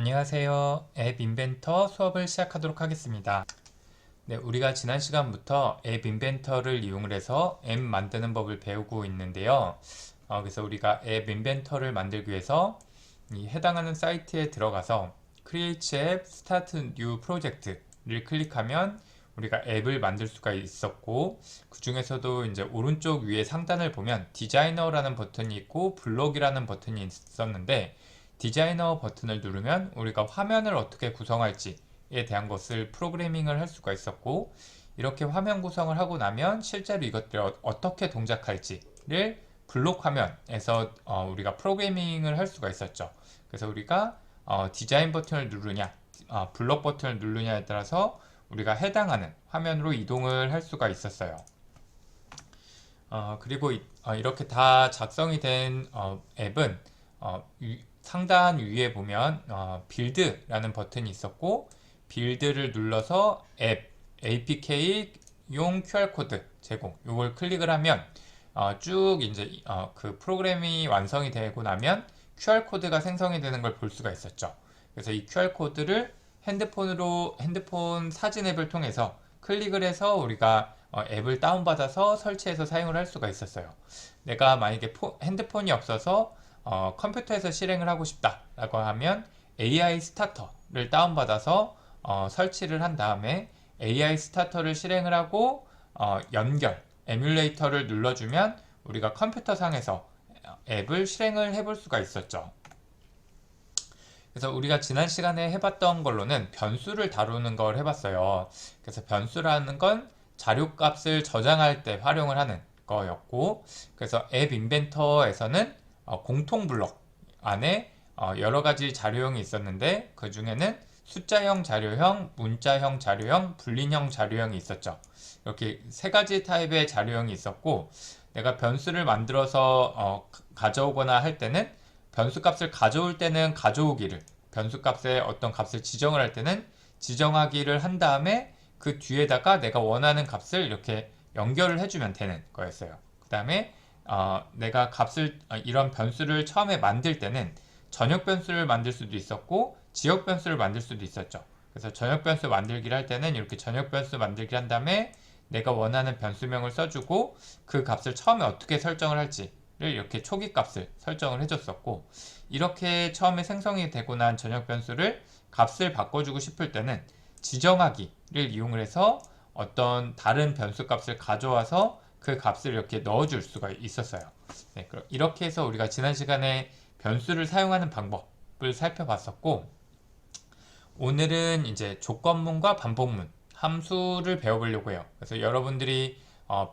안녕하세요. 앱 인벤터 수업을 시작하도록 하겠습니다. 네, 우리가 지난 시간부터 앱 인벤터를 이용을 해서 앱 만드는 법을 배우고 있는데요. 그래서 우리가 앱 인벤터를 만들기 위해서 이 해당하는 사이트에 들어가서 Create App, Start New Project를 클릭하면 우리가 앱을 만들 수가 있었고, 그 중에서도 이제 오른쪽 위에 상단을 보면 디자이너라는 버튼이 있고 블록이라는 버튼이 있었는데, 디자이너 버튼을 누르면 우리가 화면을 어떻게 구성할지에 대한 것을 프로그래밍을 할 수가 있었고, 이렇게 화면 구성을 하고 나면 실제로 이것들을 어떻게 동작할지를 블록 화면에서 우리가 프로그래밍을 할 수가 있었죠. 그래서 우리가 디자인 버튼을 누르냐, 블록 버튼을 누르냐에 따라서 우리가 해당하는 화면으로 이동을 할 수가 있었어요. 그리고 이렇게 다 작성이 된 앱은 상단 위에 보면 빌드라는 버튼이 있었고, 빌드를 눌러서 앱, APK용 QR코드 제공, 이걸 클릭을 하면 쭉 이제 그 프로그램이 완성이 되고 나면 QR코드가 생성이 되는 걸 볼 수가 있었죠. 그래서 이 QR코드를 핸드폰 사진 앱을 통해서 클릭을 해서 우리가 앱을 다운받아서 설치해서 사용을 할 수가 있었어요. 내가 만약에 핸드폰이 없어서 컴퓨터에서 실행을 하고 싶다라고 하면 AI 스타터를 다운받아서 설치를 한 다음에 AI 스타터를 실행을 하고 연결, 에뮬레이터를 눌러주면 우리가 컴퓨터 상에서 앱을 실행을 해볼 수가 있었죠. 그래서 우리가 지난 시간에 해봤던 걸로는 변수를 다루는 걸 해봤어요. 그래서 변수라는 건 자료값을 저장할 때 활용을 하는 거였고, 그래서 앱 인벤터에서는 공통 블록 안에 여러 가지 자료형이 있었는데, 그 중에는 숫자형 자료형, 문자형 자료형, 불린형 자료형이 있었죠. 이렇게 세 가지 타입의 자료형이 있었고, 내가 변수를 만들어서 가져오거나 할 때는 변수 값을 가져올 때는 가져오기를, 변수 값에 어떤 값을 지정을 할 때는 지정하기를 한 다음에 그 뒤에다가 내가 원하는 값을 이렇게 연결을 해주면 되는 거였어요. 그 다음에 내가 이런 변수를 처음에 만들 때는 전역 변수를 만들 수도 있었고 지역 변수를 만들 수도 있었죠. 그래서 전역 변수 만들기를 할 때는 이렇게 전역 변수 만들기 한 다음에 내가 원하는 변수명을 써주고 그 값을 처음에 어떻게 설정을 할지를 이렇게 초기 값을 설정을 해줬었고, 이렇게 처음에 생성이 되고 난 전역 변수를 값을 바꿔주고 싶을 때는 지정하기를 이용을 해서 어떤 다른 변수 값을 가져와서 그 값을 이렇게 넣어줄 수가 있었어요. 네, 이렇게 해서 우리가 지난 시간에 변수를 사용하는 방법을 살펴봤었고, 오늘은 이제 조건문과 반복문, 함수를 배워보려고 해요. 그래서 여러분들이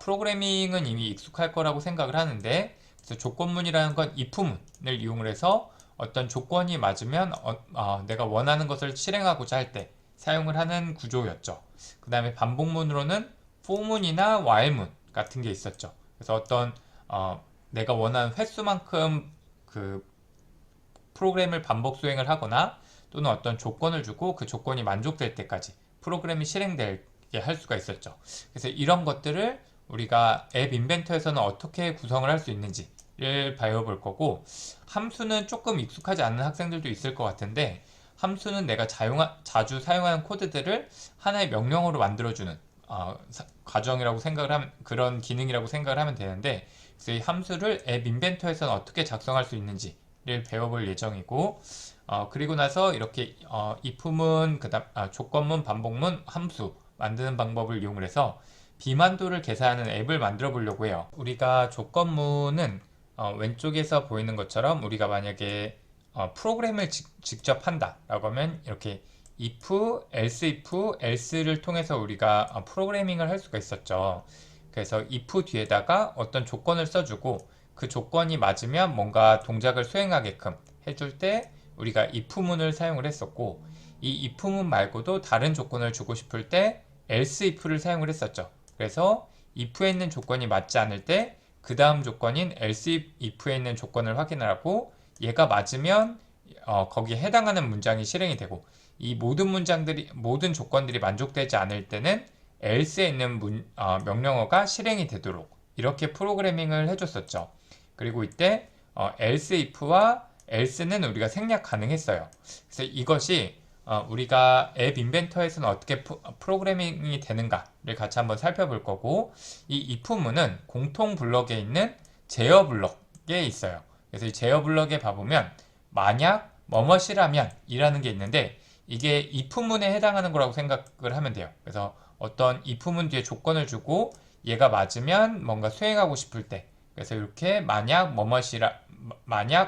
프로그래밍은 이미 익숙할 거라고 생각을 하는데, 그래서 조건문이라는 건 if문을 이용을 해서 어떤 조건이 맞으면 내가 원하는 것을 실행하고자 할 때 사용을 하는 구조였죠. 그 다음에 반복문으로는 for문이나 while문 같은 게 있었죠. 그래서 어떤 내가 원하는 횟수만큼 그 프로그램을 반복 수행을 하거나 또는 어떤 조건을 주고 그 조건이 만족될 때까지 프로그램이 실행되게 할 수가 있었죠. 그래서 이런 것들을 우리가 앱 인벤터에서는 어떻게 구성을 할 수 있는지를 배워볼 거고, 함수는 조금 익숙하지 않은 학생들도 있을 것 같은데, 함수는 내가 자주 사용하는 코드들을 하나의 명령어로 만들어주는 과정이라고 생각을 하면, 그런 기능이라고 생각을 하면 되는데, 그래서 이 함수를 앱 인벤터에서는 어떻게 작성할 수 있는지를 배워볼 예정이고, 그리고 나서 이렇게 if문, 조건문, 반복문, 함수 만드는 방법을 이용을 해서 비만도를 계산하는 앱을 만들어 보려고 해요. 우리가 조건문은 왼쪽에서 보이는 것처럼 우리가 만약에 프로그램을 직접 한다라고 하면 이렇게 if, else를 통해서 우리가 프로그래밍을 할 수가 있었죠. 그래서 if 뒤에다가 어떤 조건을 써주고 그 조건이 맞으면 뭔가 동작을 수행하게끔 해줄 때 우리가 if문을 사용을 했었고, 이 if문 말고도 다른 조건을 주고 싶을 때 else if를 사용을 했었죠. 그래서 if에 있는 조건이 맞지 않을 때 그 다음 조건인 else if에 있는 조건을 확인하고 얘가 맞으면 거기에 해당하는 문장이 실행이 되고, 이 모든 조건들이 만족되지 않을 때는 else에 있는 명령어가 실행이 되도록 이렇게 프로그래밍을 해줬었죠. 그리고 이때 else if와 else는 우리가 생략 가능했어요. 그래서 이것이 우리가 앱 인벤터에서는 어떻게 프로그래밍이 되는가를 같이 한번 살펴볼 거고, 이 if문은 공통 블럭에 있는 제어 블럭에 있어요. 그래서 이 제어 블럭에 봐보면 만약 뭐뭇이라면 이라는 게 있는데, 이게 if문에 해당하는 거라고 생각을 하면 돼요. 그래서 어떤 if문 뒤에 조건을 주고 얘가 맞으면 뭔가 수행하고 싶을 때, 그래서 이렇게 만약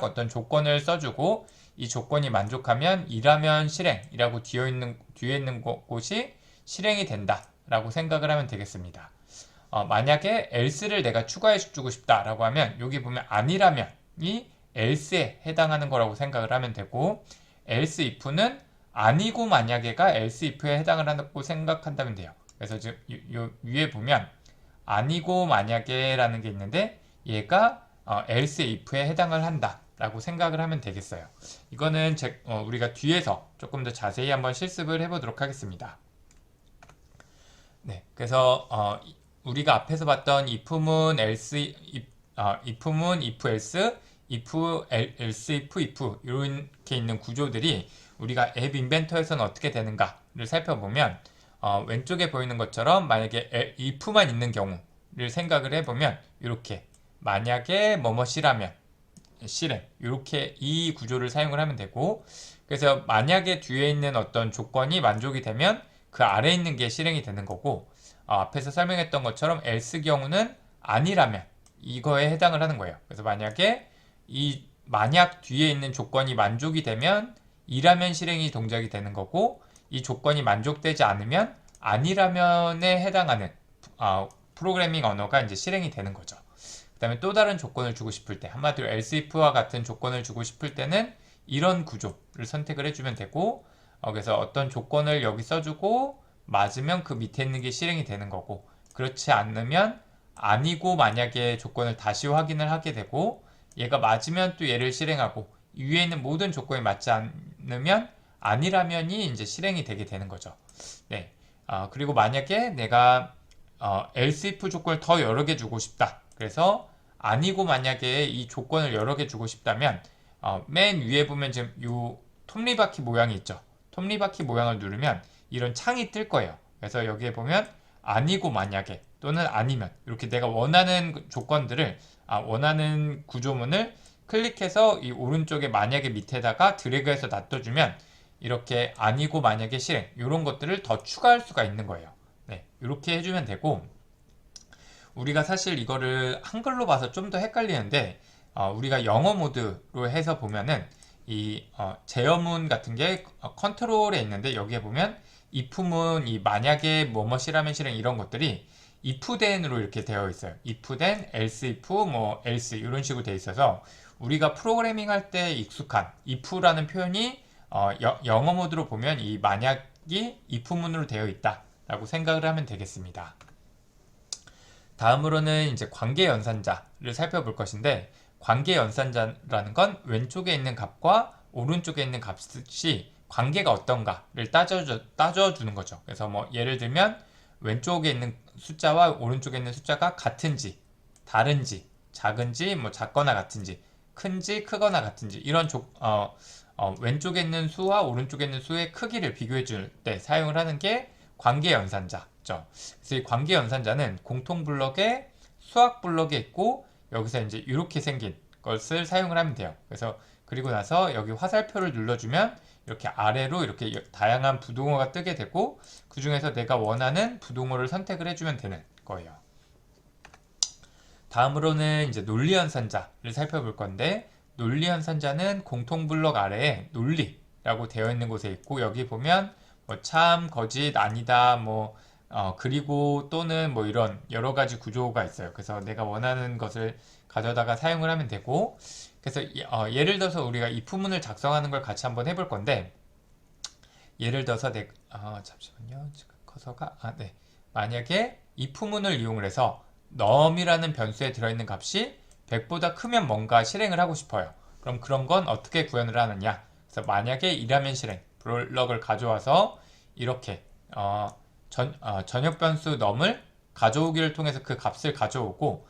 어떤 조건을 써주고 이 조건이 만족하면 이라면 실행이라고 뒤에 있는 곳이 실행이 된다라고 생각을 하면 되겠습니다. 만약에 else를 내가 추가해 주고 싶다라고 하면 여기 보면 아니라면이 else에 해당하는 거라고 생각을 하면 되고, else if는 아니고 만약에가 else if에 해당을 한다고 생각한다면 돼요. 그래서 지금 위에 보면 아니고 만약에라는 게 있는데 얘가 else if에 해당을 한다라고 생각을 하면 되겠어요. 이거는 우리가 뒤에서 조금 더 자세히 한번 실습을 해보도록 하겠습니다. 네, 그래서 우리가 앞에서 봤던 if문, else, if문, if else, if else if 이렇게 있는 구조들이 우리가 앱 인벤터에서는 어떻게 되는가를 살펴보면 왼쪽에 보이는 것처럼 만약에 if만 있는 경우를 생각을 해보면 이렇게 만약에 뭐뭇이라면 실행 이렇게 이 구조를 사용을 하면 되고, 그래서 만약에 뒤에 있는 어떤 조건이 만족이 되면 그 아래에 있는 게 실행이 되는 거고, 앞에서 설명했던 것처럼 else 경우는 아니라면 이거에 해당을 하는 거예요. 그래서 만약에 이 만약 뒤에 있는 조건이 만족이 되면 이라면 실행이 동작이 되는 거고, 이 조건이 만족되지 않으면 아니라면에 해당하는 프로그래밍 언어가 이제 실행이 되는 거죠. 그 다음에 또 다른 조건을 주고 싶을 때, 한마디로 else if와 같은 조건을 주고 싶을 때는 이런 구조를 선택을 해주면 되고, 그래서 어떤 조건을 여기 써주고 맞으면 그 밑에 있는 게 실행이 되는 거고, 그렇지 않으면 아니고 만약에 조건을 다시 확인을 하게 되고, 얘가 맞으면 또 얘를 실행하고, 위에 있는 모든 조건이 맞지 않으면 아니라면이 이제 실행이 되게 되는 거죠. 네. 그리고 만약에 내가 else if 조건을 더 여러 개 주고 싶다. 그래서 아니고 만약에 이 조건을 여러 개 주고 싶다면 맨 위에 보면 지금 이 톱니바퀴 모양이 있죠. 톱니바퀴 모양을 누르면 이런 창이 뜰 거예요. 그래서 여기에 보면 아니고 만약에 또는 아니면 이렇게 내가 원하는 조건들을 원하는 구조문을 클릭해서 이 오른쪽에 만약에 밑에다가 드래그해서 놔둬주면 이렇게 아니고 만약에 실행 이런 것들을 더 추가할 수가 있는 거예요. 네, 이렇게 해주면 되고, 우리가 사실 이거를 한글로 봐서 좀 더 헷갈리는데 우리가 영어 모드로 해서 보면은 이 제어문 같은 게 컨트롤에 있는데, 여기에 보면 if문, 이 만약에 뭐뭇이라면 실행 이런 것들이 if then으로 이렇게 되어 있어요. if then, else if, 뭐 else 이런 식으로 되어 있어서 우리가 프로그래밍 할 때 익숙한 if라는 표현이 영어 모드로 보면 이 만약이 if문으로 되어 있다라고 생각을 하면 되겠습니다. 다음으로는 이제 관계 연산자를 살펴볼 것인데, 관계 연산자라는 건 왼쪽에 있는 값과 오른쪽에 있는 값이 관계가 어떤가를 따져주는 거죠. 그래서 뭐 예를 들면 왼쪽에 있는 숫자와 오른쪽에 있는 숫자가 같은지, 다른지, 작은지, 뭐 작거나 같은지, 큰지, 크거나 같은지 이런 왼쪽에 있는 수와 오른쪽에 있는 수의 크기를 비교해 줄 때 사용을 하는 게 관계 연산자죠. 그래서 이 관계 연산자는 공통 블럭에 수학 블럭에 있고, 여기서 이제 이렇게 생긴 것을 사용을 하면 돼요. 그래서 그리고 나서 여기 화살표를 눌러주면 이렇게 아래로 이렇게 다양한 부동어가 뜨게 되고, 그 중에서 내가 원하는 부동어를 선택을 해주면 되는 거예요. 다음으로는 이제 논리 연산자를 살펴볼 건데, 논리 연산자는 공통 블럭 아래에 논리라고 되어 있는 곳에 있고, 여기 보면 뭐 참, 거짓, 아니다, 뭐 그리고 또는 뭐 이런 여러 가지 구조가 있어요. 그래서 내가 원하는 것을 가져다가 사용을 하면 되고, 그래서 예를 들어서 우리가 if문을 작성하는 걸 같이 한번 해볼 건데, 예를 들어서 잠시만요. 커서가 네. 만약에 if문을 이용을 해서 num이라는 변수에 들어있는 값이 100보다 크면 뭔가 실행을 하고 싶어요. 그럼 그런 건 어떻게 구현을 하느냐? 그래서 만약에 이라면 실행 블럭을 가져와서 이렇게 전역 변수 num을 가져오기를 통해서 그 값을 가져오고,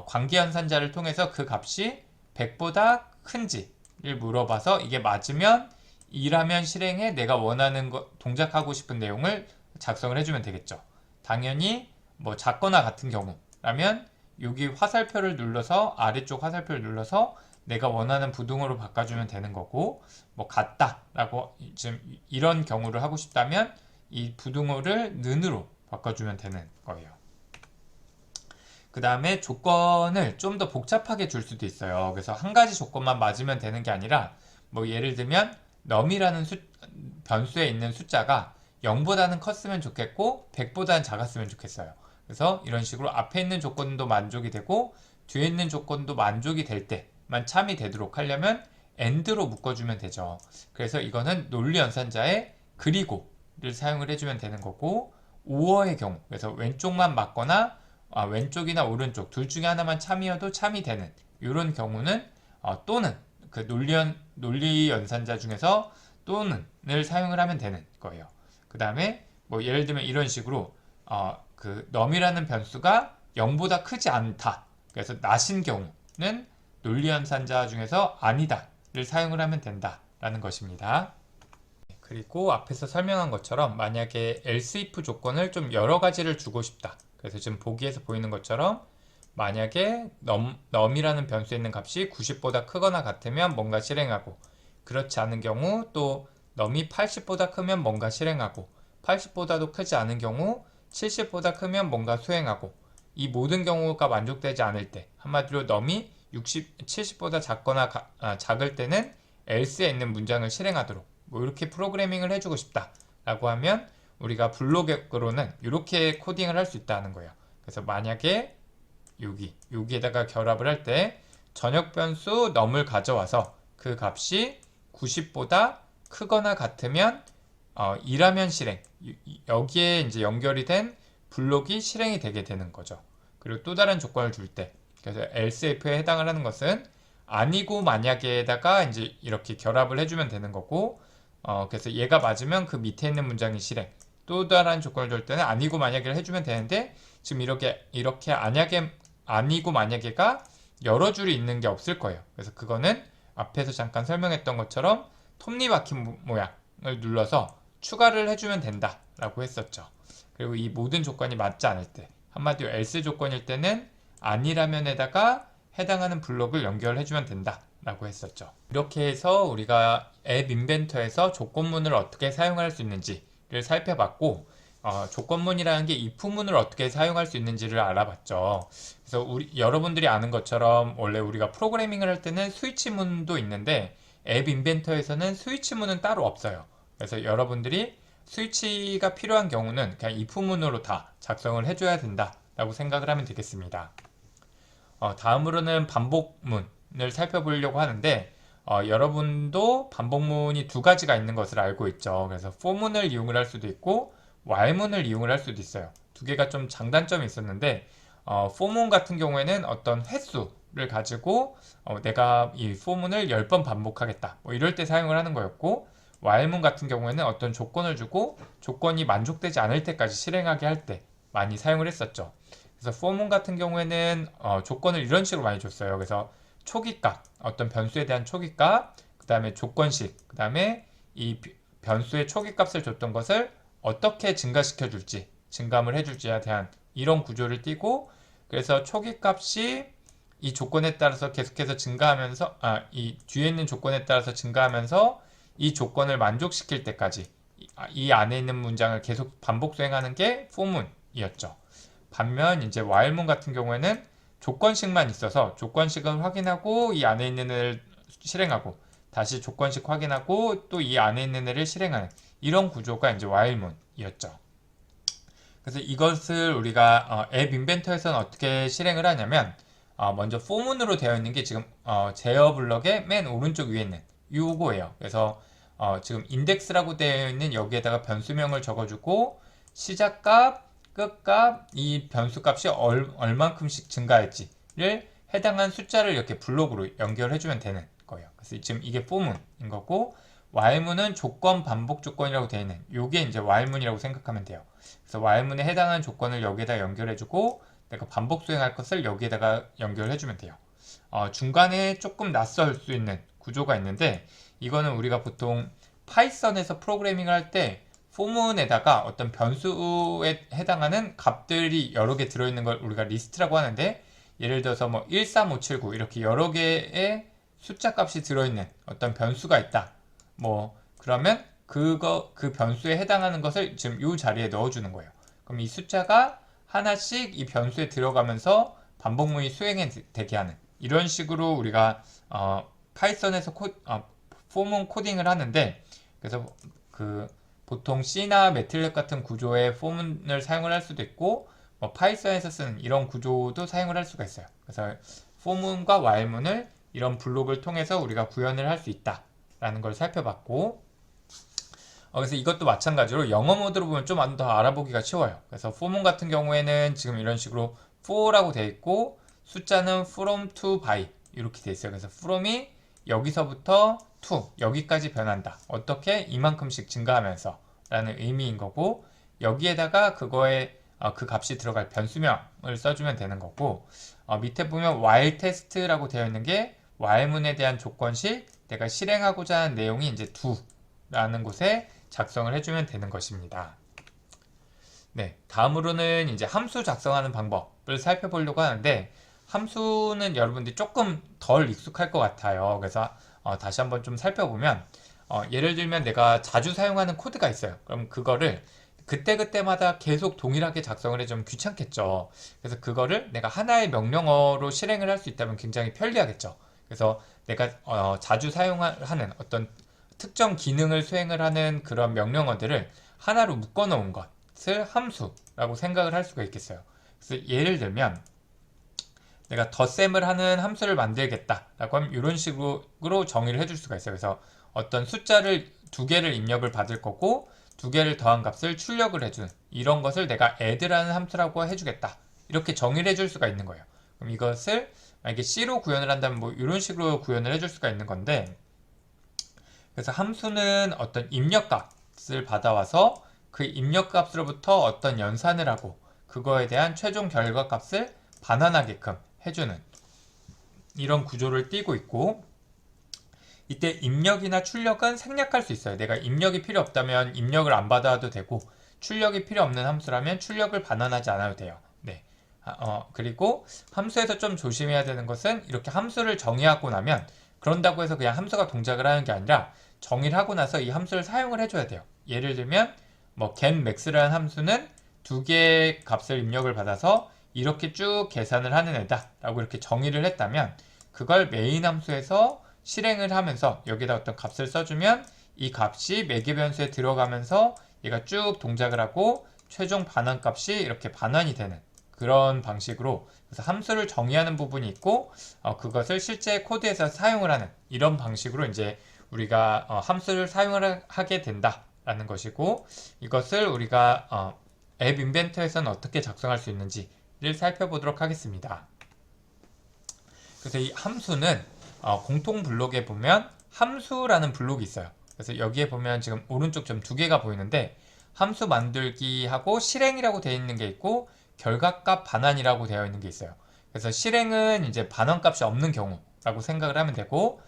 관계연산자를 통해서 그 값이 100보다 큰지 물어봐서 이게 맞으면 이라면 실행해 내가 원하는 동작하고 싶은 내용을 작성을 해주면 되겠죠. 당연히 뭐 작거나 같은 경우라면 여기 화살표를 눌러서 아래쪽 화살표를 눌러서 내가 원하는 부등호로 바꿔주면 되는 거고, 뭐 같다라고 지금 이런 경우를 하고 싶다면 이 부등호를 는으로 바꿔주면 되는 거예요. 그 다음에 조건을 좀 더 복잡하게 줄 수도 있어요. 그래서 한 가지 조건만 맞으면 되는 게 아니라 뭐 예를 들면 num이라는 변수에 있는 숫자가 0보다는 컸으면 좋겠고 100보다는 작았으면 좋겠어요. 그래서 이런 식으로 앞에 있는 조건도 만족이 되고 뒤에 있는 조건도 만족이 될 때만 참이 되도록 하려면 AND로 묶어주면 되죠. 그래서 이거는 논리 연산자의 그리고를 사용을 해주면 되는 거고, OR의 경우, 그래서 왼쪽만 맞거나 왼쪽이나 오른쪽 둘 중에 하나만 참이어도 참이 되는 이런 경우는 또는 그 논리 연산자 중에서 또는을 사용을 하면 되는 거예요. 그 다음에 뭐 예를 들면 이런 식으로 그 num이라는 변수가 0보다 크지 않다. 그래서 낮은 경우는 논리 연산자 중에서 아니다를 사용을 하면 된다라는 것입니다. 그리고 앞에서 설명한 것처럼 만약에 else if 조건을 좀 여러 가지를 주고 싶다. 그래서 지금 보기에서 보이는 것처럼 만약에 num이라는 변수에 있는 값이 90보다 크거나 같으면 뭔가 실행하고, 그렇지 않은 경우 또 num이 80보다 크면 뭔가 실행하고, 80보다도 크지 않은 경우 70보다 크면 뭔가 수행하고, 이 모든 경우가 만족되지 않을 때, 한마디로 num이 70보다 작거나 작을 때는 else에 있는 문장을 실행하도록 뭐 이렇게 프로그래밍을 해주고 싶다 라고 하면 우리가 블록으로는 이렇게 코딩을 할 수 있다는 거예요. 그래서 만약에 여기에다가 결합을 할 때 전역 변수 num을 가져와서 그 값이 90보다 크거나 같으면 이라면 실행, 여기에 이제 연결이 된 블록이 실행이 되게 되는 거죠. 그리고 또 다른 조건을 줄 때, 그래서 else if에 해당을 하는 것은 아니고 만약에다가 이제 이렇게 결합을 해주면 되는 거고, 그래서 얘가 맞으면 그 밑에 있는 문장이 실행. 또 다른 조건을 줄 때는 아니고 만약에를 해주면 되는데, 지금 이렇게 아니고 만약에가 여러 줄이 있는 게 없을 거예요. 그래서 그거는 앞에서 잠깐 설명했던 것처럼 톱니바퀴 모양을 눌러서 추가를 해주면 된다라고 했었죠. 그리고 이 모든 조건이 맞지 않을 때, 한마디로 else 조건일 때는 아니라면에다가 해당하는 블록을 연결해주면 된다라고 했었죠. 이렇게 해서 우리가 앱 인벤터에서 조건문을 어떻게 사용할 수 있는지를 살펴봤고, 조건문이라는 게 if문을 어떻게 사용할 수 있는지를 알아봤죠. 그래서 여러분들이 아는 것처럼 원래 우리가 프로그래밍을 할 때는 스위치문도 있는데 앱 인벤터에서는 스위치문은 따로 없어요. 그래서 여러분들이 스위치가 필요한 경우는 그냥 if문으로 다 작성을 해줘야 된다라고 생각을 하면 되겠습니다. 다음으로는 반복문을 살펴보려고 하는데, 여러분도 반복문이 두 가지가 있는 것을 알고 있죠. 그래서 for문을 이용을 할 수도 있고 while문을 이용을 할 수도 있어요. 두 개가 좀 장단점이 있었는데, for문 같은 경우에는 어떤 횟수를 가지고 내가 이 for문을 10번 반복하겠다 뭐 이럴 때 사용을 하는 거였고, while문 같은 경우에는 어떤 조건을 주고 조건이 만족되지 않을 때까지 실행하게 할 때 많이 사용을 했었죠. 그래서 for문 같은 경우에는 조건을 이런 식으로 많이 줬어요. 그래서 초기값, 어떤 변수에 대한 초기값, 그 다음에 조건식, 그 다음에 이 변수의 초기값을 줬던 것을 어떻게 증가시켜 줄지, 증감을 해줄지에 대한 이런 구조를 띄고, 그래서 초기값이 이 조건에 따라서 계속해서 증가하면서 이 뒤에 있는 조건에 따라서 증가하면서 이 조건을 만족시킬 때까지 이 안에 있는 문장을 계속 반복 수행하는 게 for문이었죠. 반면 이제 while문 같은 경우에는 조건식만 있어서 조건식을 확인하고 이 안에 있는 애를 실행하고 다시 조건식 확인하고 또 이 안에 있는 애를 실행하는 이런 구조가 이제 while문이었죠. 그래서 이것을 우리가 앱 인벤터에서는 어떻게 실행을 하냐면, 먼저 for문으로 되어 있는 게 지금 제어 블럭의 맨 오른쪽 위에 있는 요거예요. 그래서 지금 인덱스라고 되어 있는 여기에다가 변수명을 적어주고 시작값, 끝값, 이 변수값이 얼만큼씩 증가할지를 해당한 숫자를 이렇게 블록으로 연결해주면 되는 거예요. 그래서 지금 이게 for문인 거고, while문은 조건, 반복 조건이라고 되어 있는 요게 이제 while문이라고 생각하면 돼요. 그래서 while문에 해당하는 조건을 여기에다 연결해주고 내가 반복 수행할 것을 여기에다가 연결해주면 돼요. 중간에 조금 낯설 수 있는 구조가 있는데 이거는 우리가 보통 파이썬에서 프로그래밍을 할 때 포문에다가 어떤 변수에 해당하는 값들이 여러 개 들어있는 걸 우리가 리스트라고 하는데 예를 들어서 뭐 13579 이렇게 여러 개의 숫자 값이 들어있는 어떤 변수가 있다. 뭐 그러면 그 변수에 해당하는 것을 지금 이 자리에 넣어주는 거예요. 그럼 이 숫자가 하나씩 이 변수에 들어가면서 반복문이 수행되게 하는 이런 식으로 우리가 파이썬에서 포문 코딩을 하는데 그래서 보통 C나 매틀랩 같은 구조의 포문을 사용을 할 수도 있고 뭐 파이썬에서 쓰는 이런 구조도 사용을 할 수가 있어요. 그래서 포문과 while문을 이런 블록을 통해서 우리가 구현을 할 수 있다라는 걸 살펴봤고 그래서 이것도 마찬가지로 영어 모드로 보면 좀 더 알아보기가 쉬워요. 그래서 포문 같은 경우에는 지금 이런 식으로 for라고 되어 있고 숫자는 from to by 이렇게 되어 있어요. 그래서 from이 여기서부터 to 여기까지 변한다. 어떻게? 이만큼씩 증가하면서 라는 의미인 거고 여기에다가 그거에 그 값이 들어갈 변수명을 써주면 되는 거고 밑에 보면 while test라고 되어 있는 게 while문에 대한 조건식 내가 실행하고자 하는 내용이 이제 do라는 곳에 작성을 해주면 되는 것입니다. 네, 다음으로는 이제 함수 작성하는 방법을 살펴보려고 하는데 함수는 여러분들이 조금 덜 익숙할 것 같아요. 그래서 다시 한번 좀 살펴보면 예를 들면 내가 자주 사용하는 코드가 있어요. 그럼 그거를 그때그때마다 계속 동일하게 작성을 해주면 귀찮겠죠. 그래서 그거를 내가 하나의 명령어로 실행을 할 수 있다면 굉장히 편리하겠죠. 그래서 내가 자주 사용하는 어떤 특정 기능을 수행을 하는 그런 명령어들을 하나로 묶어 놓은 것을 함수라고 생각을 할 수가 있겠어요. 그래서 예를 들면 내가 덧셈을 하는 함수를 만들겠다라고 하면 이런 식으로 정의를 해줄 수가 있어요. 그래서 어떤 숫자를 두 개를 입력을 받을 거고 두 개를 더한 값을 출력을 해주는 이런 것을 내가 add라는 함수라고 해주겠다. 이렇게 정의를 해줄 수가 있는 거예요. 그럼 이것을 만약에 C로 구현을 한다면 뭐 이런 식으로 구현을 해줄 수가 있는 건데 그래서 함수는 어떤 입력값을 받아와서 그 입력값으로부터 어떤 연산을 하고 그거에 대한 최종 결과값을 반환하게끔 해주는 이런 구조를 띠고 있고 이때 입력이나 출력은 생략할 수 있어요. 내가 입력이 필요 없다면 입력을 안 받아도 되고 출력이 필요 없는 함수라면 출력을 반환하지 않아도 돼요. 네. 그리고 함수에서 좀 조심해야 되는 것은 이렇게 함수를 정의하고 나면 그런다고 해서 그냥 함수가 동작을 하는 게 아니라 정의를 하고 나서 이 함수를 사용을 해줘야 돼요. 예를 들면 뭐 getMax라는 함수는 두 개의 값을 입력을 받아서 이렇게 쭉 계산을 하는 애다 라고 이렇게 정의를 했다면 그걸 메인 함수에서 실행을 하면서 여기다 어떤 값을 써주면 이 값이 매개 변수에 들어가면서 얘가 쭉 동작을 하고 최종 반환 값이 이렇게 반환이 되는 그런 방식으로 그래서 함수를 정의하는 부분이 있고 그것을 실제 코드에서 사용을 하는 이런 방식으로 이제 우리가 함수를 사용을 하게 된다라는 것이고 이것을 우리가 앱 인벤터에서는 어떻게 작성할 수 있는지를 살펴보도록 하겠습니다. 그래서 이 함수는 공통 블록에 보면 함수라는 블록이 있어요. 그래서 여기에 보면 지금 오른쪽 점 두 개가 보이는데 함수 만들기하고 실행이라고 되어 있는 게 있고 결과값 반환이라고 되어 있는 게 있어요. 그래서 실행은 이제 반환값이 없는 경우라고 생각을 하면 되고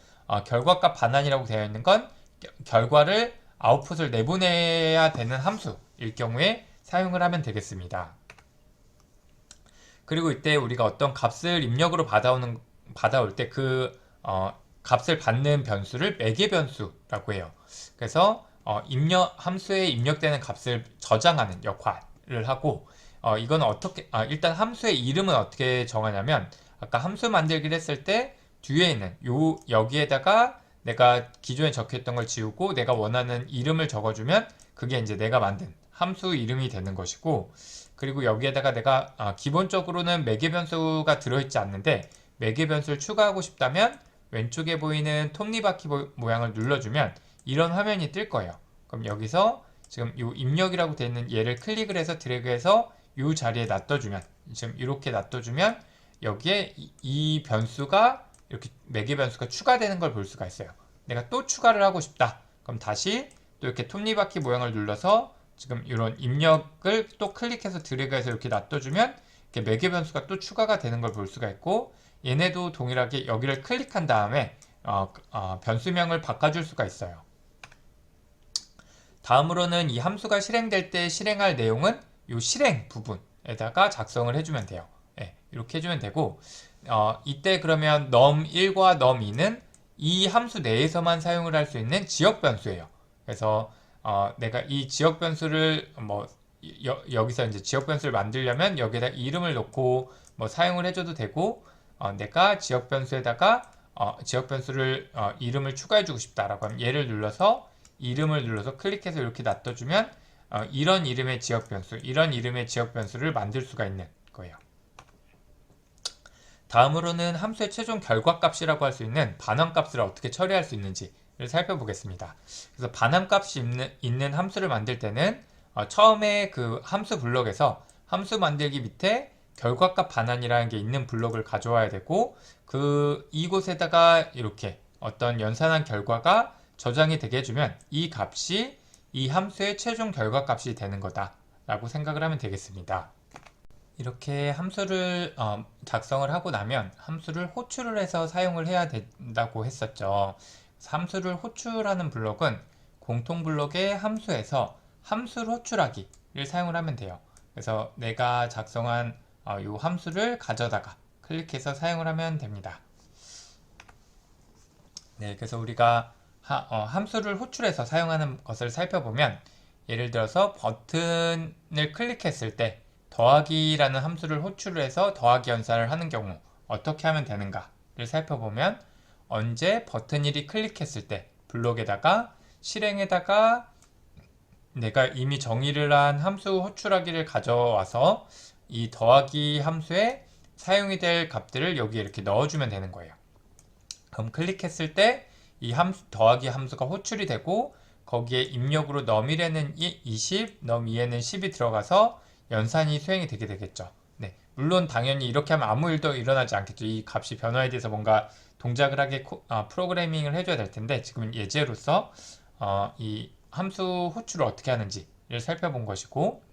결과값 반환이라고 되어 있는 건 결과를 아웃풋을 내보내야 되는 함수일 경우에 사용을 하면 되겠습니다. 그리고 이때 우리가 어떤 값을 입력으로 받아올 때 그 값을 받는 변수를 매개 변수라고 해요. 그래서 함수에 입력되는 값을 저장하는 역할을 하고 이건 어떻게 일단 함수의 이름은 어떻게 정하냐면 아까 함수 만들기를 했을 때 뒤에 있는 여기에다가 내가 기존에 적혀있던 걸 지우고 내가 원하는 이름을 적어주면 그게 이제 내가 만든 함수 이름이 되는 것이고 그리고 여기에다가 내가 기본적으로는 매개 변수가 들어있지 않는데 매개 변수를 추가하고 싶다면 왼쪽에 보이는 톱니바퀴 모양을 눌러주면 이런 화면이 뜰 거예요. 그럼 여기서 지금 이 입력이라고 되어 있는 얘를 클릭을 해서 드래그해서 이 자리에 놔둬주면 지금 이렇게 놔둬주면 여기에 이 변수가 이렇게 매개 변수가 추가되는 걸 볼 수가 있어요. 내가 또 추가를 하고 싶다. 그럼 다시 또 이렇게 톱니바퀴 모양을 눌러서 지금 이런 입력을 또 클릭해서 드래그해서 이렇게 놔둬주면 이렇게 매개 변수가 또 추가가 되는 걸 볼 수가 있고 얘네도 동일하게 여기를 클릭한 다음에 변수명을 바꿔줄 수가 있어요. 다음으로는 이 함수가 실행될 때 실행할 내용은 이 실행 부분에다가 작성을 해주면 돼요. 네, 이렇게 해주면 되고 이때 그러면 num1과 num2는 이 함수 내에서만 사용을 할 수 있는 지역 변수예요. 그래서 내가 이 지역 변수를 여기서 이제 지역 변수를 만들려면 여기에다 이름을 놓고 사용을 해줘도 되고 내가 지역 변수에다가 지역 변수를 이름을 추가해주고 싶다라고 하면 얘를 눌러서 이름을 눌러서 클릭해서 이렇게 놔둬주면 이런 이름의 지역 변수, 이런 이름의 지역 변수를 만들 수가 있는 거예요. 다음으로는 함수의 최종 결과값이라고 할 수 있는 반환값을 어떻게 처리할 수 있는지를 살펴보겠습니다. 그래서 반환값이 있는 함수를 만들 때는 처음에 그 함수 블록에서 함수 만들기 밑에 결과값 반환이라는 게 있는 블록을 가져와야 되고 이곳에다가 이렇게 어떤 연산한 결과가 저장이 되게 해주면 이 값이 이 함수의 최종 결과값이 되는 거다 라고 생각을 하면 되겠습니다. 이렇게 함수를 작성을 하고 나면 함수를 호출을 해서 사용을 해야 된다고 했었죠. 함수를 호출하는 블록은 공통 블록의 함수에서 함수를 호출하기를 사용을 하면 돼요. 그래서 내가 작성한 이 함수를 가져다가 클릭해서 사용을 하면 됩니다. 네, 그래서 우리가 함수를 호출해서 사용하는 것을 살펴보면 예를 들어서 버튼을 클릭했을 때 더하기라는 함수를 호출을 해서 더하기 연산을 하는 경우 어떻게 하면 되는가를 살펴보면 언제 버튼 1이 클릭했을 때 블록에다가 실행에다가 내가 이미 정의를 한 함수 호출하기를 가져와서 이 더하기 함수에 사용이 될 값들을 여기에 이렇게 넣어주면 되는 거예요. 그럼 클릭했을 때 이 더하기 함수가 호출이 되고 거기에 입력으로 num1에는 20, num2에는 10이 들어가서 연산이 수행이 되게 되겠죠. 네, 물론 당연히 이렇게 하면 아무 일도 일어나지 않겠죠. 이 값이 변화에 대해서 뭔가 동작을 하게 프로그래밍을 해줘야 될 텐데 지금은 예제로서 이 함수 호출을 어떻게 하는지를 살펴본 것이고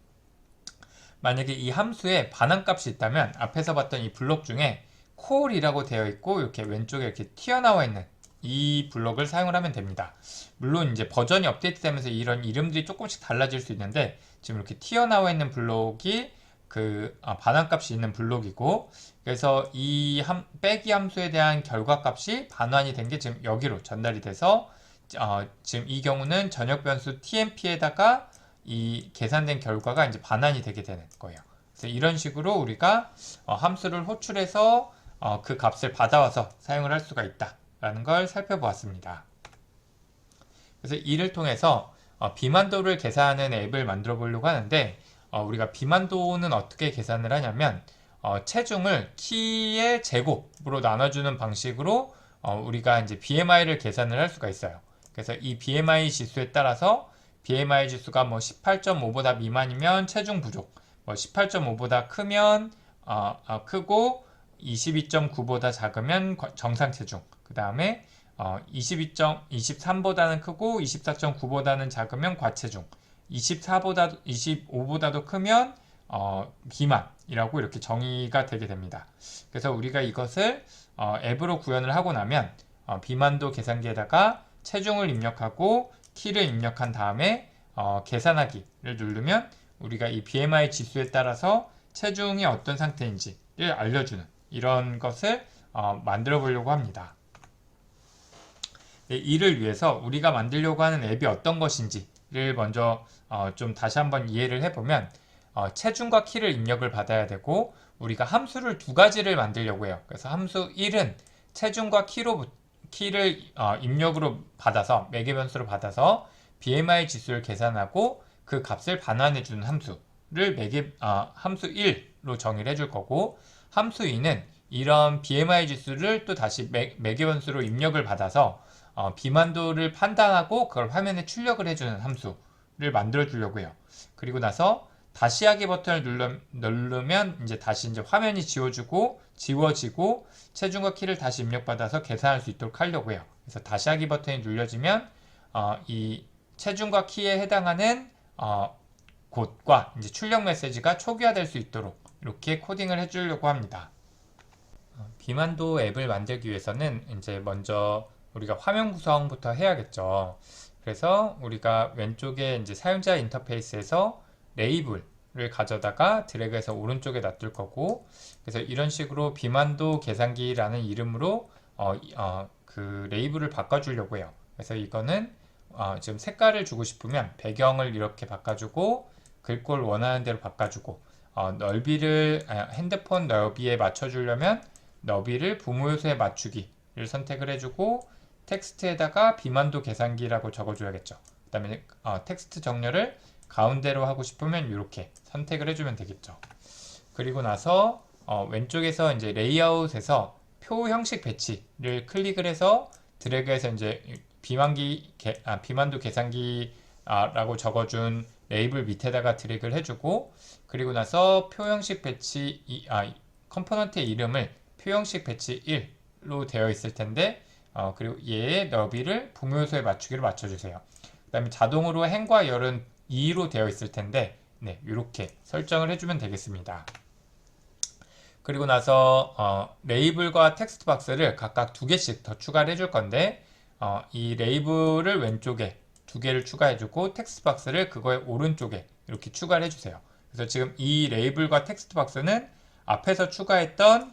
만약에 이 함수에 반환값이 있다면 앞에서 봤던 이 블록 중에 call이라고 되어 있고 이렇게 왼쪽에 이렇게 튀어나와 있는 이 블록을 사용을 하면 됩니다. 물론 이제 버전이 업데이트되면서 이런 이름들이 조금씩 달라질 수 있는데 지금 이렇게 튀어나와 있는 블록이 반환값이 있는 블록이고 그래서 이 빼기 함수에 대한 결과값이 반환이 된 게 지금 여기로 전달이 돼서 지금 이 경우는 전역 변수 tmp에다가 이 계산된 결과가 이제 반환이 되게 되는 거예요. 그래서 이런 식으로 우리가 함수를 호출해서 그 값을 받아와서 사용을 할 수가 있다라는 걸 살펴보았습니다. 그래서 이를 통해서 비만도를 계산하는 앱을 만들어 보려고 하는데 우리가 비만도는 어떻게 계산을 하냐면 체중을 키의 제곱으로 나눠주는 방식으로 우리가 이제 BMI를 계산을 할 수가 있어요. 그래서 이 BMI 지수에 따라서 BMI 지수가 18.5보다 미만이면 체중 부족, 18.5보다 크고 22.9보다 작으면 정상 체중, 그 다음에 23보다는 크고 24.9보다는 작으면 과체중, 25보다도 크면 비만이라고 이렇게 정의가 되게 됩니다. 그래서 우리가 이것을 앱으로 구현을 하고 나면 비만도 계산기에다가 체중을 입력하고 키를 입력한 다음에 계산하기를 누르면 우리가 이 BMI 지수에 따라서 체중이 어떤 상태인지를 알려주는 이런 것을 만들어 보려고 합니다. 이를 위해서 우리가 만들려고 하는 앱이 어떤 것인지를 먼저 좀 다시 한번 이해를 해보면 체중과 키를 입력을 받아야 되고 우리가 함수를 두 가지를 만들려고 해요. 그래서 함수 1은 체중과 키를 입력으로 받아서 매개변수로 받아서 BMI 지수를 계산하고 그 값을 반환해주는 함수를 함수 1로 정의를 해줄 거고 함수 2는 이런 BMI 지수를 또 다시 매개변수로 입력을 받아서 비만도를 판단하고 그걸 화면에 출력을 해주는 함수를 만들어 주려고 해요. 그리고 나서 다시 하기 버튼을 누르면 이제 다시 화면이 지워지고 체중과 키를 다시 입력받아서 계산할 수 있도록 하려고 해요. 그래서 다시 하기 버튼이 눌려지면 이 체중과 키에 해당하는 곳과 이제 출력 메시지가 초기화될 수 있도록 이렇게 코딩을 해주려고 합니다. 비만도 앱을 만들기 위해서는 이제 먼저 우리가 화면 구성부터 해야겠죠. 그래서 우리가 왼쪽에 이제 사용자 인터페이스에서 레이블을 가져다가 드래그해서 오른쪽에 놔둘 거고, 그래서 이런 식으로 비만도 계산기라는 이름으로 그 레이블을 바꿔주려고 해요. 그래서 이거는 지금 색깔을 주고 싶으면 배경을 이렇게 바꿔주고 글꼴 원하는 대로 바꿔주고 넓이를 핸드폰 너비에 맞춰주려면 너비를 부모 요소에 맞추기를 선택을 해주고 텍스트에다가 비만도 계산기라고 적어줘야겠죠. 그 다음에 텍스트 정렬을 가운데로 하고 싶으면 이렇게 선택을 해주면 되겠죠. 그리고 나서 왼쪽에서 이제 레이아웃에서 표 형식 배치를 클릭을 해서 드래그해서 이제 비만도 계산기라고 적어준 레이블 밑에다가 드래그를 해주고, 그리고 나서 표 형식 배치 컴포넌트의 이름을 표 형식 배치 1로 되어 있을 텐데 그리고 얘의 너비를 부모 요소에 맞추기로 맞춰주세요. 그 다음에 자동으로 행과 열은 2로 되어 있을 텐데 네, 이렇게 설정을 해주면 되겠습니다. 그리고 나서 레이블과 텍스트 박스를 각각 2개씩 더 추가를 해줄 건데 이 레이블을 왼쪽에 2개를 추가해주고 텍스트 박스를 그거의 오른쪽에 이렇게 추가를 해주세요. 그래서 지금 이 레이블과 텍스트 박스는 앞에서 추가했던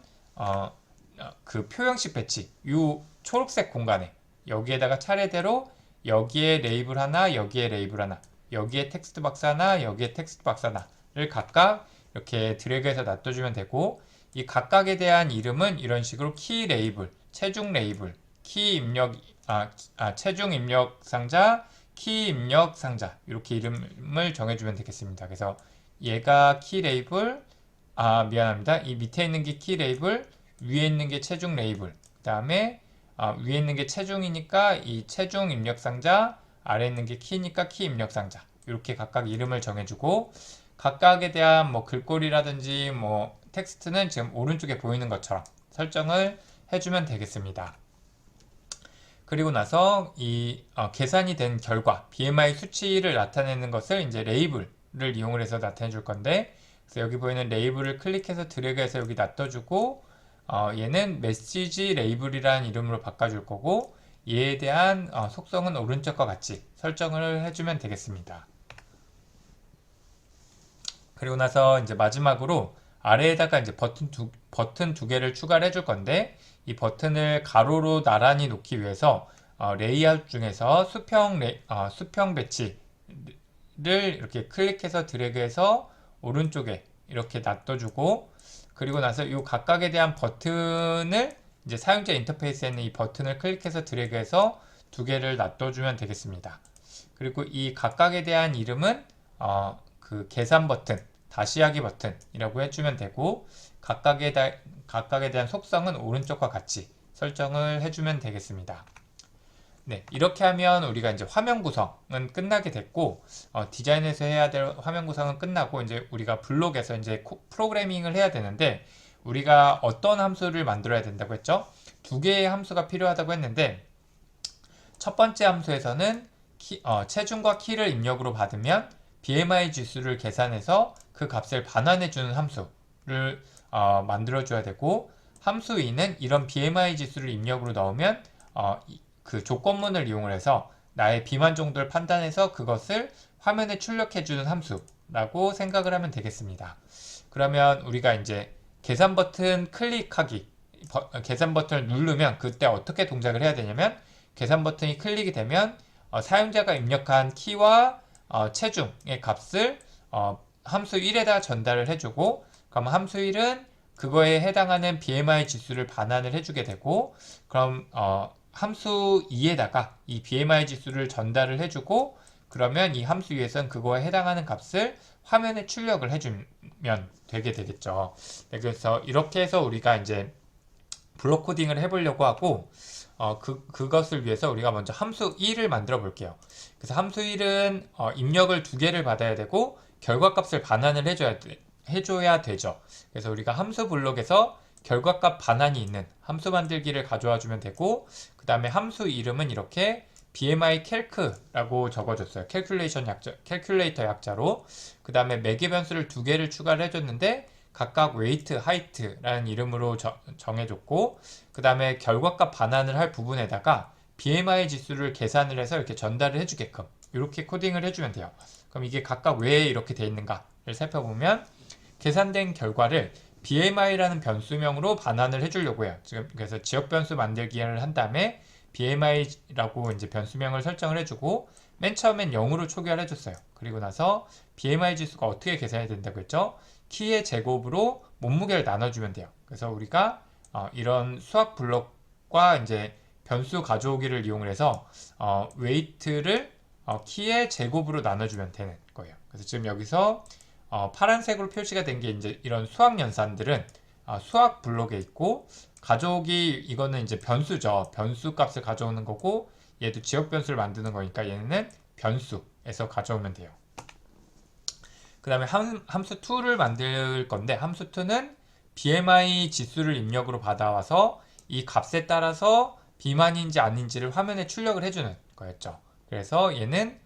그 표형식 배치 이 초록색 공간에 여기에다가 차례대로 여기에 레이블 하나, 여기에 레이블 하나, 여기에 텍스트 박스 하나, 여기에 텍스트 박스 하나를 각각 이렇게 드래그해서 놔둬주면 되고, 이 각각에 대한 이름은 이런 식으로 키 레이블, 체중 레이블, 키 입력, 체중 입력 상자, 키 입력 상자 이렇게 이름을 정해주면 되겠습니다. 그래서 얘가 키 레이블, 미안합니다. 이 밑에 있는 게 키 레이블, 위에 있는 게 체중 레이블, 그 다음에 위에 있는 게 체중이니까 이 체중 입력 상자, 아래에 있는 게 키니까 키 입력 상자 이렇게 각각 이름을 정해주고, 각각에 대한 뭐 글꼴이라든지 뭐 텍스트는 지금 오른쪽에 보이는 것처럼 설정을 해주면 되겠습니다. 그리고 나서 이 계산이 된 결과 BMI 수치를 나타내는 것을 이제 레이블을 이용을 해서 나타내 줄 건데, 그래서 여기 보이는 레이블을 클릭해서 드래그해서 여기 놔둬주고 얘는 메시지 레이블이라는 이름으로 바꿔줄 거고, 얘에 대한 속성은 오른쪽과 같이 설정을 해주면 되겠습니다. 그리고 나서 이제 마지막으로 아래에다가 이제 버튼 두 개를 추가를 해줄 건데, 이 버튼을 가로로 나란히 놓기 위해서 레이아웃 중에서 수평 배치를 이렇게 클릭해서 드래그해서 오른쪽에 이렇게 놔둬주고, 그리고 나서 이 각각에 대한 버튼을 이제 사용자 인터페이스에 있는 이 버튼을 클릭해서 드래그해서 2개를 놔둬주면 되겠습니다. 그리고 이 각각에 대한 이름은 그 계산 버튼, 다시 하기 버튼이라고 해주면 되고, 각각에 대한 속성은 오른쪽과 같이 설정을 해주면 되겠습니다. 네, 이렇게 하면 우리가 이제 화면 구성은 끝나게 됐고, 디자인에서 해야 될 화면 구성은 끝나고, 이제 우리가 블록에서 이제 프로그래밍을 해야 되는데, 우리가 어떤 함수를 만들어야 된다고 했죠? 2개의 함수가 필요하다고 했는데, 첫 번째 함수에서는 체중과 키를 입력으로 받으면 BMI 지수를 계산해서 그 값을 반환해주는 함수를 만들어줘야 되고, 함수 2는 이런 BMI 지수를 입력으로 넣으면 그 조건문을 이용을 해서 나의 비만 정도를 판단해서 그것을 화면에 출력해주는 함수라고 생각을 하면 되겠습니다. 그러면 우리가 이제 계산 버튼 클릭하기, 계산 버튼을 누르면 그때 어떻게 동작을 해야 되냐면, 계산 버튼이 클릭이 되면 사용자가 입력한 키와 체중의 값을 함수 1에다 전달을 해주고, 그럼 함수 1은 그거에 해당하는 BMI 지수를 반환을 해주게 되고, 그럼 함수 2에다가 이 BMI 지수를 전달을 해주고, 그러면 이 함수 2에서는 그거에 해당하는 값을 화면에 출력을 해주면 되게 되겠죠. 네, 그래서 이렇게 해서 우리가 이제 블록 코딩을 해보려고 하고, 그것을 위해서 우리가 먼저 함수 1을 만들어 볼게요. 그래서 함수 1은 입력을 2개를 받아야 되고 결과값을 반환을 해줘야 되죠. 그래서 우리가 함수 블록에서 결과값 반환이 있는 함수 만들기를 가져와 주면 되고, 그 다음에 함수 이름은 이렇게 BMI calc라고 적어줬어요. 캘큘레이터 약자로. 그 다음에 매개 변수를 2개를 추가를 해줬는데 각각 weight, height라는 이름으로 정해줬고, 그 다음에 결과값 반환을 할 부분에다가 BMI 지수를 계산을 해서 이렇게 전달을 해주게끔 이렇게 코딩을 해주면 돼요. 그럼 이게 각각 왜 이렇게 돼 있는가를 살펴보면 계산된 결과를 BMI라는 변수명으로 반환을 해주려고 해요. 지금 그래서 지역 변수 만들기를 한 다음에 BMI라고 이제 변수명을 설정을 해주고 맨 처음엔 0으로 초기화를 해줬어요. 그리고 나서 BMI 지수가 어떻게 계산이 된다고 했죠? 키의 제곱으로 몸무게를 나눠주면 돼요. 그래서 우리가 이런 수학 블록과 이제 변수 가져오기를 이용을 해서 웨이트를 키의 제곱으로 나눠주면 되는 거예요. 그래서 지금 여기서 파란색으로 표시가 된 게 이제 이런 수학 연산들은 수학 블록에 있고 가져오기 이거는 이제 변수죠. 변수 값을 가져오는 거고 얘도 지역 변수를 만드는 거니까 얘는 변수에서 가져오면 돼요. 그 다음에 함수 2를 만들 건데 함수 2는 BMI 지수를 입력으로 받아와서 이 값에 따라서 비만인지 아닌지를 화면에 출력을 해주는 거였죠. 그래서 얘는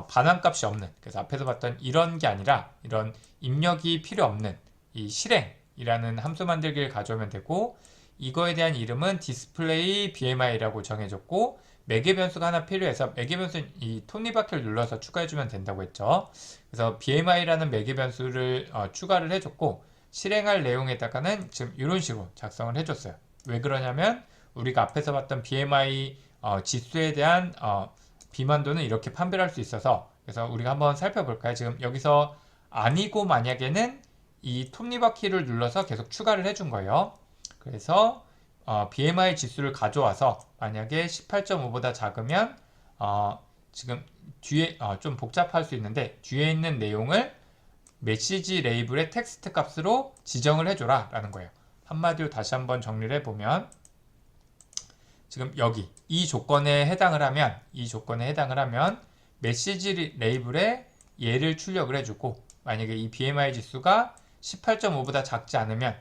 반환값이 없는, 그래서 앞에서 봤던 이런 게 아니라 이런 입력이 필요 없는 이 실행이라는 함수 만들기를 가져오면 되고, 이거에 대한 이름은 display BMI라고 정해줬고, 매개 변수가 하나 필요해서 매개 변수는 이 톱니바퀴를 눌러서 추가해주면 된다고 했죠. 그래서 BMI라는 매개 변수를 추가를 해줬고, 실행할 내용에다가는 지금 이런 식으로 작성을 해줬어요. 왜 그러냐면 우리가 앞에서 봤던 BMI 지수에 대한 비만도는 이렇게 판별할 수 있어서, 그래서 우리가 한번 살펴볼까요? 지금 여기서 아니고 만약에는 이 톱니바퀴를 눌러서 계속 추가를 해준 거예요. 그래서 BMI 지수를 가져와서 만약에 18.5보다 작으면 지금 뒤에 좀 복잡할 수 있는데 뒤에 있는 내용을 메시지 레이블의 텍스트 값으로 지정을 해줘라 라는 거예요. 한마디로 다시 한번 정리를 해보면 지금 여기 이 조건에 해당을 하면 메시지 레이블에 얘를 출력을 해주고, 만약에 이 BMI 지수가 18.5보다 작지 않으면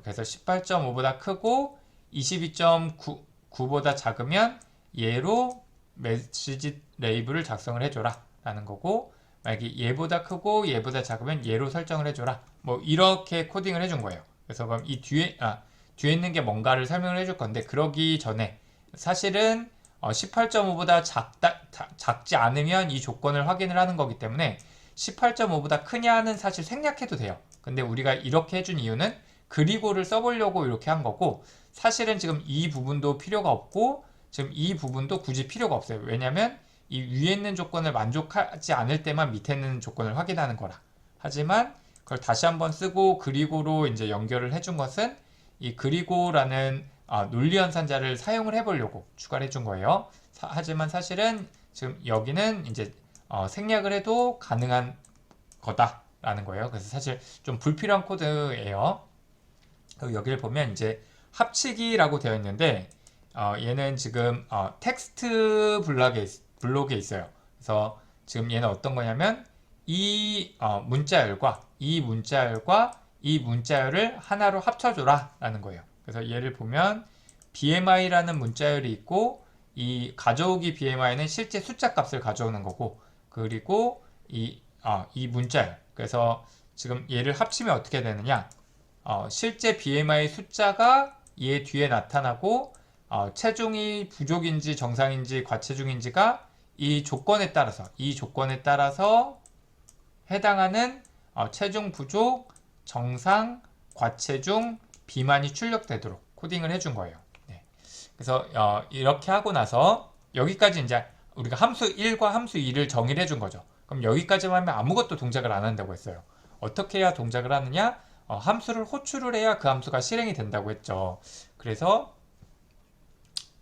그래서 18.5보다 크고 22.9보다 작으면 얘로 메시지 레이블을 작성을 해줘라 라는 거고, 만약에 얘보다 크고 얘보다 작으면 얘로 설정을 해줘라, 뭐 이렇게 코딩을 해준 거예요. 그래서 그럼 이 뒤에 있는 게 뭔가를 설명을 해줄 건데, 그러기 전에 사실은 18.5보다 작지 않으면 이 조건을 확인을 하는 거기 때문에 18.5보다 크냐는 사실 생략해도 돼요. 근데 우리가 이렇게 해준 이유는 그리고를 써보려고 이렇게 한 거고, 사실은 지금 이 부분도 필요가 없고 지금 이 부분도 굳이 필요가 없어요. 왜냐면 이 위에 있는 조건을 만족하지 않을 때만 밑에 있는 조건을 확인하는 거라. 하지만 그걸 다시 한번 쓰고 그리고로 이제 연결을 해준 것은 이 그리고라는 논리 연산자를 사용을 해보려고 추가를 해준 거예요. 하지만 사실은 지금 여기는 이제 생략을 해도 가능한 거다라는 거예요. 그래서 사실 좀 불필요한 코드예요. 여기를 보면 이제 합치기라고 되어 있는데 얘는 지금 텍스트 블록에 있어요. 그래서 지금 얘는 어떤 거냐면 이 문자열과 이 문자열을 하나로 합쳐줘라 라는 거예요. 그래서 얘를 보면 BMI라는 문자열이 있고, 이 가져오기 BMI는 실제 숫자 값을 가져오는 거고, 그리고 이 문자열, 그래서 지금 얘를 합치면 어떻게 되느냐, 실제 BMI 숫자가 얘 뒤에 나타나고 체중이 부족인지 정상인지 과체중인지가 이 조건에 따라서 해당하는 체중 부족, 정상, 과체중, 비만이 출력되도록 코딩을 해준 거예요. 네. 그래서 이렇게 하고 나서 여기까지 이제 우리가 함수 1과 함수 2를 정의를 해준 거죠. 그럼 여기까지만 하면 아무것도 동작을 안 한다고 했어요. 어떻게 해야 동작을 하느냐? 함수를 호출을 해야 그 함수가 실행이 된다고 했죠. 그래서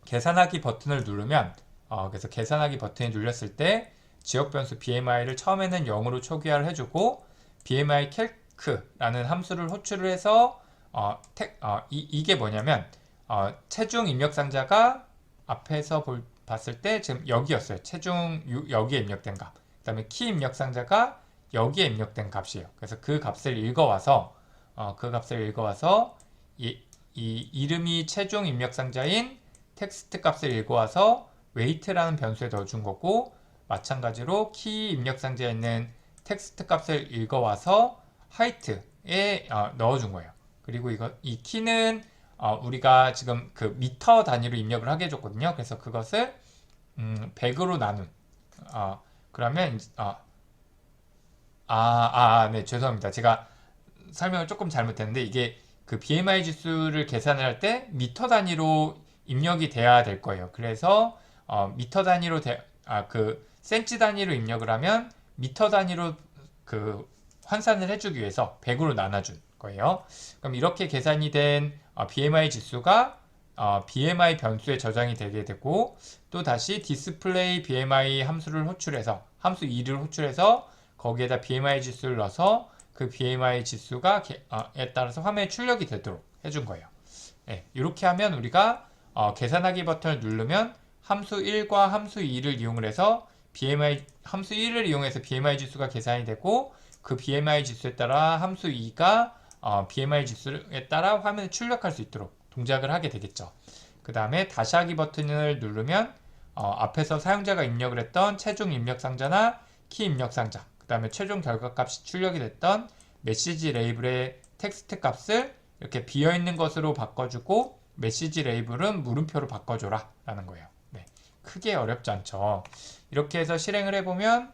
계산하기 버튼을 누르면 그래서 계산하기 버튼을 눌렸을 때 지역 변수 BMI를 처음에는 0으로 초기화를 해주고, BMI calc라는 함수를 호출을 해서 이게 뭐냐면 체중 입력 상자가 앞에서 봤을 때 지금 여기였어요. 체중 여기에 입력된 값. 그 다음에 키 입력 상자가 여기에 입력된 값이에요. 그래서 그 값을 읽어와서 이 이름이 체중 입력 상자인 텍스트 값을 읽어와서 웨이트라는 변수에 넣어준 거고, 마찬가지로 키 입력 상자에 있는 텍스트 값을 읽어와서 하이트에 넣어준 거예요. 그리고 이 키는 우리가 지금 그 미터 단위로 입력을 하게 해줬거든요. 그래서 그것을 100으로 나눈 그러면 네, 죄송합니다. 제가 설명을 조금 잘못했는데 이게 그 BMI 지수를 계산을 할 때 미터 단위로 입력이 돼야 될 거예요. 그래서 미터 단위로 그 센치 단위로 입력을 하면 미터 단위로 그 환산을 해주기 위해서 100으로 나눠준 거예요. 그럼 이렇게 계산이 된 BMI 지수가 BMI 변수에 저장이 되게 되고 또 다시 디스플레이 BMI 함수를 호출해서 함수 2를 호출해서 거기에다 BMI 지수를 넣어서 그 BMI 지수가 에 따라서 화면에 출력이 되도록 해준 거예요. 네, 이렇게 하면 우리가 계산하기 버튼을 누르면 함수 1과 함수 2를 이용을 해서 함수 1을 이용해서 BMI 지수가 계산이 되고 그 BMI 지수에 따라 함수 2가 BMI 지수에 따라 화면에 출력할 수 있도록 동작을 하게 되겠죠. 그 다음에 다시 하기 버튼을 누르면 앞에서 사용자가 입력을 했던 최종 입력 상자나 키 입력 상자, 그 다음에 최종 결과값이 출력이 됐던 메시지 레이블의 텍스트 값을 이렇게 비어있는 것으로 바꿔주고 메시지 레이블은 물음표로 바꿔줘라 라는 거예요. 네, 크게 어렵지 않죠. 이렇게 해서 실행을 해보면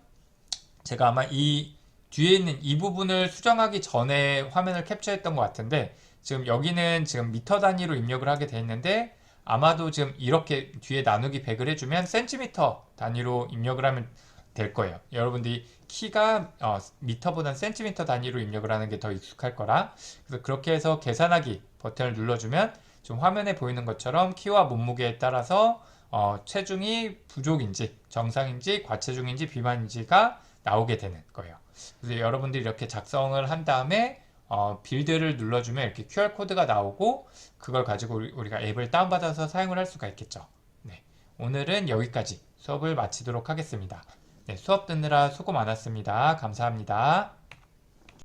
제가 아마 이 뒤에 있는 이 부분을 수정하기 전에 화면을 캡처했던 것 같은데 지금 여기는 지금 미터 단위로 입력을 하게 돼 있는데 아마도 지금 이렇게 뒤에 나누기 100을 해주면 센티미터 단위로 입력을 하면 될 거예요. 여러분들이 키가 미터보다는 센티미터 단위로 입력을 하는 게 더 익숙할 거라 그래서 그렇게 해서 계산하기 버튼을 눌러주면 지금 화면에 보이는 것처럼 키와 몸무게에 따라서 체중이 부족인지 정상인지 과체중인지 비만인지가 나오게 되는 거예요. 그래서 여러분들이 이렇게 작성을 한 다음에 빌드를 눌러주면 이렇게 QR코드가 나오고 그걸 가지고 우리가 앱을 다운받아서 사용을 할 수가 있겠죠. 네, 오늘은 여기까지 수업을 마치도록 하겠습니다. 네, 수업 듣느라 수고 많았습니다. 감사합니다.